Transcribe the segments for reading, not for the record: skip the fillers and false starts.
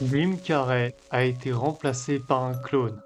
Jim Carrey a été remplacé par un clone.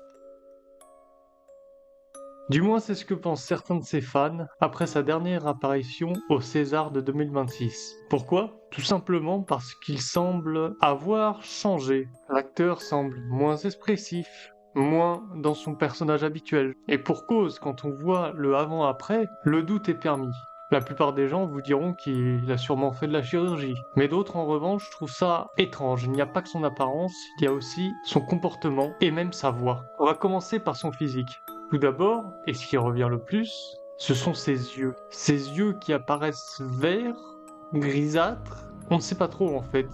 Du moins c'est ce que pensent certains de ses fans après sa dernière apparition au César de 2026. Pourquoi? Tout simplement parce qu'il semble avoir changé. L'acteur semble moins expressif, moins dans son personnage habituel. Et pour cause, quand on voit le avant-après, le doute est permis. La plupart des gens vous diront qu'il a sûrement fait de la chirurgie. Mais d'autres, en revanche, trouvent ça étrange. Il n'y a pas que son apparence, il y a aussi son comportement et même sa voix. On va commencer par son physique. Tout d'abord, et ce qui revient le plus, ce sont ses yeux. Ses yeux qui apparaissent verts, grisâtres, on ne sait pas trop en fait.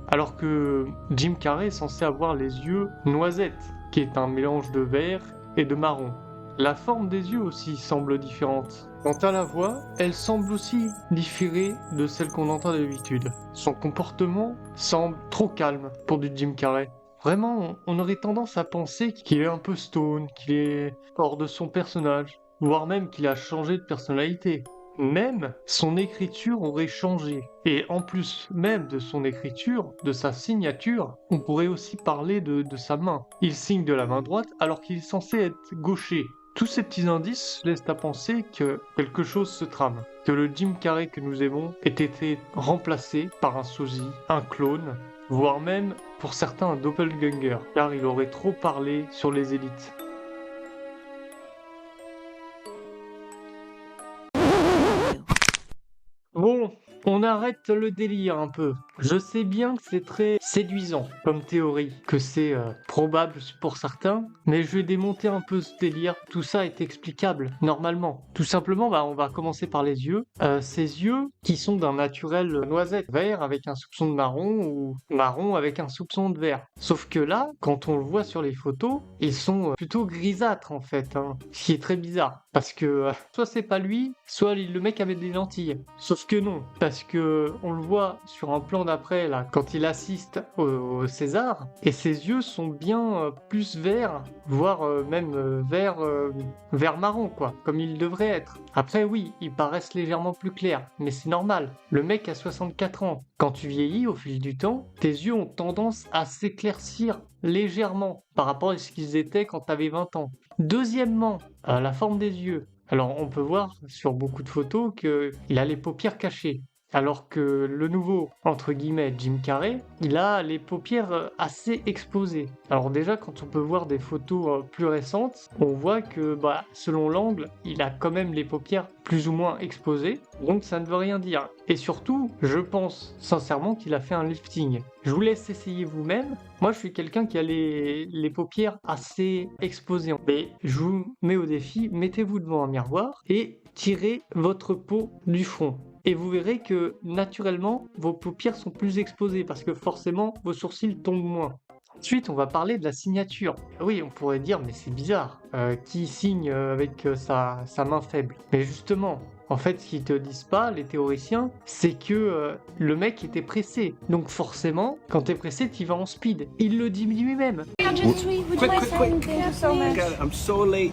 Alors que Jim Carrey est censé avoir les yeux noisettes, qui est un mélange de vert et de marron. La forme des yeux aussi semble différente. Quant à la voix, elle semble aussi différer de celle qu'on entend d'habitude. Son comportement semble trop calme pour du Jim Carrey. Vraiment, on aurait tendance à penser qu'il est un peu stone, qu'il est hors de son personnage, voire même qu'il a changé de personnalité. Même son écriture aurait changé. Et en plus même de son écriture, de sa signature, on pourrait aussi parler de sa main. Il signe de la main droite alors qu'il est censé être gaucher. Tous ces petits indices laissent à penser que quelque chose se trame, que le Jim Carrey que nous aimons ait été remplacé par un sosie, un clone, voire même pour certains un doppelganger, car il aurait trop parlé sur les élites. Bon, on arrête le délire un peu. Je sais bien que c'est très séduisant comme théorie, que c'est probable pour certains, mais je vais démonter un peu ce délire. Tout ça est explicable, normalement. Tout simplement, on va commencer par les yeux. Ces yeux qui sont d'un naturel noisette, vert avec un soupçon de marron ou marron avec un soupçon de vert. Sauf que là, quand on le voit sur les photos, ils sont plutôt grisâtres en fait, hein. Ce qui est très bizarre. Parce que soit c'est pas lui, soit le mec avait des lentilles. Sauf que non, parce que on le voit sur un plan d'après là, quand il assiste au César, et ses yeux sont bien plus verts, voire même vert marron quoi, comme ils devraient être. Après oui, ils paraissent légèrement plus clairs, mais c'est normal. Le mec a 64 ans. Quand tu vieillis au fil du temps, tes yeux ont tendance à s'éclaircir légèrement par rapport à ce qu'ils étaient quand tu avais 20 ans. Deuxièmement, la forme des yeux. Alors on peut voir sur beaucoup de photos qu'il a les paupières cachées. Alors que le nouveau, entre guillemets, Jim Carrey, il a les paupières assez exposées. Alors déjà, quand on peut voir des photos plus récentes, on voit que, selon l'angle, il a quand même les paupières plus ou moins exposées, donc ça ne veut rien dire. Et surtout, je pense sincèrement qu'il a fait un lifting. Je vous laisse essayer vous-même. Moi, je suis quelqu'un qui a les paupières assez exposées. Mais je vous mets au défi, mettez-vous devant un miroir et tirez votre peau du front. Et vous verrez que naturellement, vos paupières sont plus exposées parce que forcément, vos sourcils tombent moins. Ensuite, on va parler de la signature. Oui, on pourrait dire, mais c'est bizarre, qui signe avec sa main faible. Mais justement, en fait, ce qu'ils te disent pas, les théoriciens, c'est que le mec était pressé. Donc forcément, quand t'es pressé, tu vas en speed. Il le dit lui-même. I'm so late.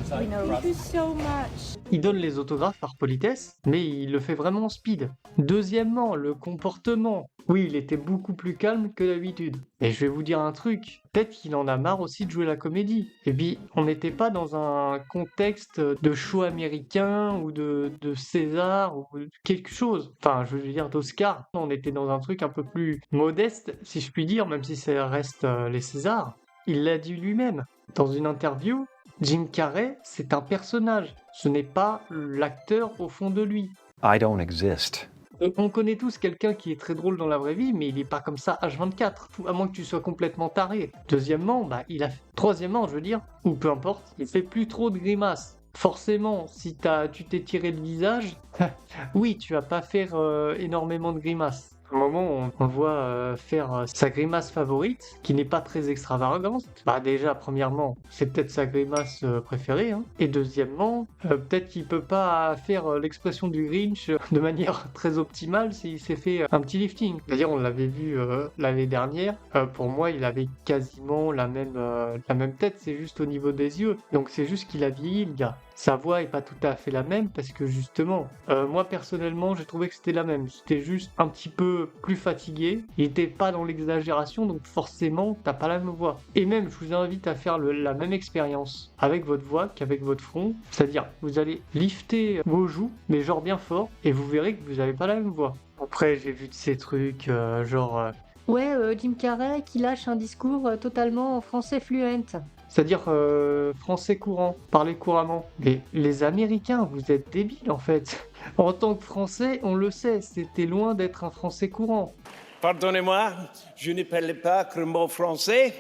Thank you so much. Il donne les autographes par politesse, mais il le fait vraiment en speed. Deuxièmement, le comportement. Oui, il était beaucoup plus calme que d'habitude. Et je vais vous dire un truc, peut-être qu'il en a marre aussi de jouer la comédie. Et puis, on n'était pas dans un contexte de show américain ou de César ou quelque chose. Enfin, je veux dire d'Oscar. On était dans un truc un peu plus modeste, si je puis dire, même si ça reste les Césars. Il l'a dit lui-même. Dans une interview, Jim Carrey, c'est un personnage. Ce n'est pas l'acteur au fond de lui. I don't exist. On connaît tous quelqu'un qui est très drôle dans la vraie vie, mais il n'est pas comme ça H24, à moins que tu sois complètement taré. Deuxièmement, troisièmement, je veux dire, ou peu importe, il fait plus trop de grimaces. Forcément, si tu t'es tiré le visage, oui, tu vas pas faire énormément de grimaces. À un moment, on le voit faire sa grimace favorite, qui n'est pas très extravagante. Déjà, premièrement, c'est peut-être sa grimace préférée. Hein. Et deuxièmement, peut-être qu'il peut pas faire l'expression du Grinch de manière très optimale s'il s'est fait un petit lifting. C'est-à-dire, on l'avait vu l'année dernière. Pour moi, il avait quasiment la même tête, c'est juste au niveau des yeux. Donc c'est juste qu'il a vieilli, le gars. sa voix est pas tout à fait la même parce que justement, moi personnellement, j'ai trouvé que c'était la même. C'était juste un petit peu plus fatigué. Il était pas dans l'exagération, donc forcément, t'as pas la même voix. Et même, je vous invite à faire la même expérience avec votre voix qu'avec votre front. C'est-à-dire, vous allez lifter vos joues, mais genre bien fort, et vous verrez que vous avez pas la même voix. Après, j'ai vu de ces trucs, Ouais, Jim Carrey qui lâche un discours totalement en français fluent. C'est-à-dire français courant, parler couramment. Mais les Américains, vous êtes débiles en fait. En tant que Français, on le sait, c'était loin d'être un français courant. Pardonnez-moi, je ne parle pas que le mot français,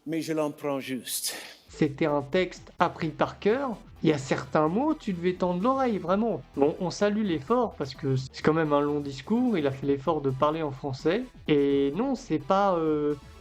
mais je l'emprunte juste. C'était un texte appris par cœur. Il y a certains mots, tu devais tendre l'oreille, vraiment. Bon, on salue l'effort parce que c'est quand même un long discours. Il a fait l'effort de parler en français. Et non, c'est pas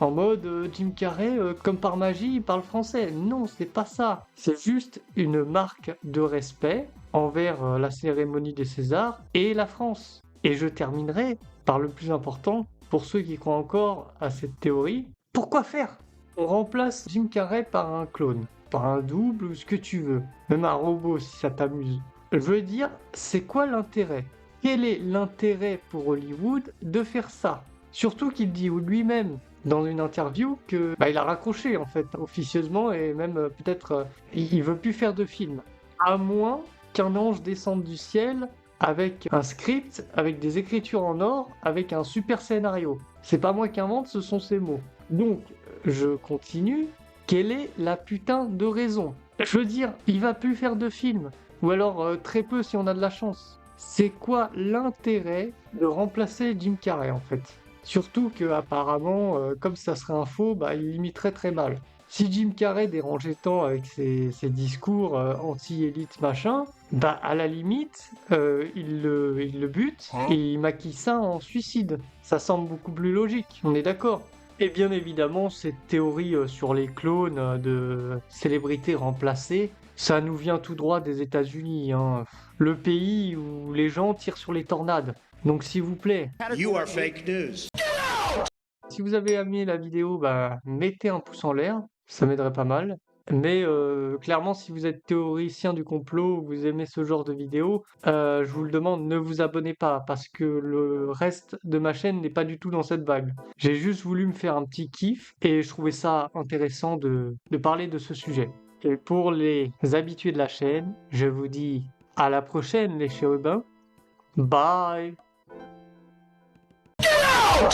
en mode Jim Carrey, comme par magie, il parle français. Non, c'est pas ça. C'est juste une marque de respect envers la cérémonie des Césars et la France. Et je terminerai par le plus important, pour ceux qui croient encore à cette théorie. Pourquoi faire? On remplace Jim Carrey par un clone, par un double ou ce que tu veux, même un robot si ça t'amuse. Je veux dire, c'est quoi l'intérêt? Quel est l'intérêt pour Hollywood de faire ça? Surtout qu'il dit lui-même dans une interview que il a raccroché en fait officieusement et même peut-être il veut plus faire de films. À moins qu'un ange descende du ciel avec un script, avec des écritures en or, avec un super scénario. C'est pas moi qui invente, ce sont ses mots. Donc, je continue. Quelle est la putain de raison? Je veux dire, il va plus faire de films. Ou alors très peu si on a de la chance. C'est quoi l'intérêt de remplacer Jim Carrey en fait? Surtout que apparemment, comme ça serait un faux, il limiterait très mal. Si Jim Carrey dérangeait tant avec ses discours anti-élite machin, à la limite, il le bute et il maquille ça en suicide. Ça semble beaucoup plus logique, on est d'accord. Et bien évidemment, cette théorie sur les clones de célébrités remplacées, ça nous vient tout droit des États-Unis, hein. Le pays où les gens tirent sur les tornades. Donc s'il vous plaît, You are fake news. si vous avez aimé la vidéo, mettez un pouce en l'air, ça m'aiderait pas mal. Mais clairement, si vous êtes théoricien du complot, vous aimez ce genre de vidéos, je vous le demande, ne vous abonnez pas, parce que le reste de ma chaîne n'est pas du tout dans cette vague. J'ai juste voulu me faire un petit kiff, et je trouvais ça intéressant de parler de ce sujet. Et pour les habitués de la chaîne, je vous dis à la prochaine les chérubins. Bye!